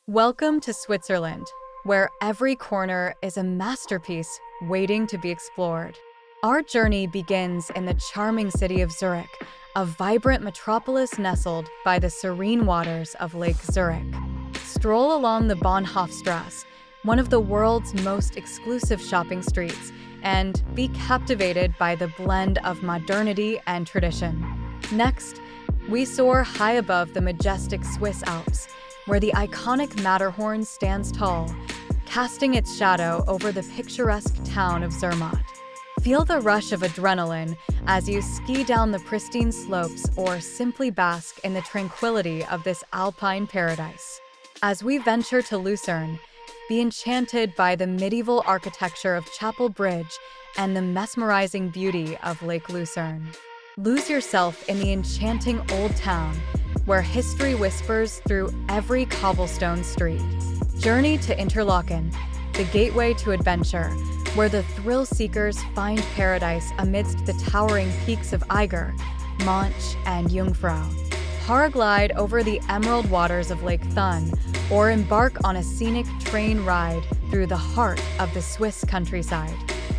Welcome to Switzerland, where every corner is a masterpiece waiting to be explored. Our journey begins in the charming city of Zurich, a vibrant metropolis nestled by the serene waters of Lake Zurich. Stroll along the Bahnhofstrasse, one of the world's most exclusive shopping streets, and be captivated by the blend of modernity and tradition. Next, we soar high above the majestic Swiss Alps, where the iconic Matterhorn stands tall, casting its shadow over the picturesque town of Zermatt. Feel the rush of adrenaline as you ski down the pristine slopes or simply bask in the tranquility of this alpine paradise. As we venture to Lucerne, be enchanted by the medieval architecture of Chapel Bridge and the mesmerizing beauty of Lake Lucerne. Lose yourself in the enchanting Old Town, where history whispers through every cobblestone street. Journey to Interlaken, the gateway to adventure, where the thrill-seekers find paradise amidst the towering peaks of Eiger, Monch, and Jungfrau. Paraglide over the emerald waters of Lake Thun, or embark on a scenic train ride through the heart of the Swiss countryside.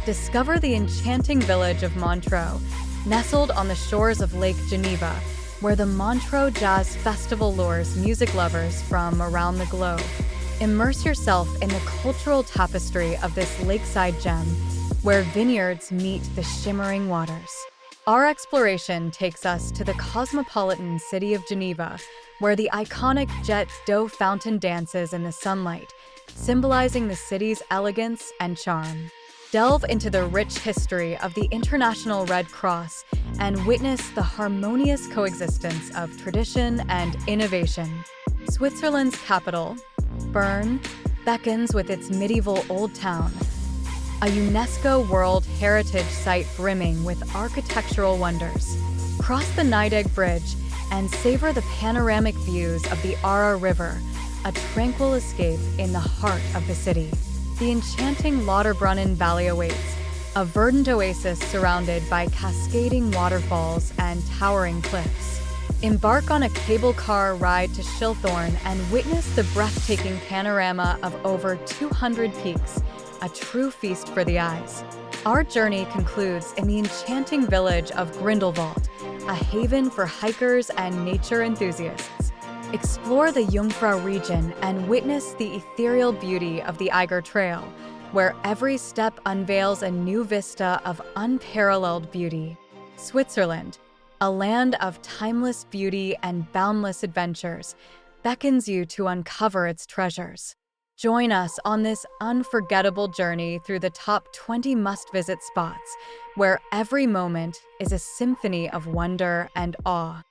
Discover the enchanting village of Montreux, nestled on the shores of Lake Geneva, where the Montreux Jazz Festival lures music lovers from around the globe. Immerse yourself in the cultural tapestry of this lakeside gem, where vineyards meet the shimmering waters. Our exploration takes us to the cosmopolitan city of Geneva, where the iconic Jet d'Eau fountain dances in the sunlight, symbolizing the city's elegance and charm. Delve into the rich history of the International Red Cross and witness the harmonious coexistence of tradition and innovation. Switzerland's capital, Bern, beckons with its medieval Old Town, a UNESCO World Heritage Site brimming with architectural wonders. Cross the Nidegg Bridge and savor the panoramic views of the Aare River, a tranquil escape in the heart of the city. The enchanting Lauterbrunnen Valley awaits, a verdant oasis surrounded by cascading waterfalls and towering cliffs. Embark on a cable car ride to Schilthorn and witness the breathtaking panorama of over 200 peaks, a true feast for the eyes. Our journey concludes in the enchanting village of Grindelwald, a haven for hikers and nature enthusiasts. Explore the Jungfrau region and witness the ethereal beauty of the Eiger Trail, where every step unveils a new vista of unparalleled beauty. Switzerland, a land of timeless beauty and boundless adventures, beckons you to uncover its treasures. Join us on this unforgettable journey through the top 20 must-visit spots, where every moment is a symphony of wonder and awe.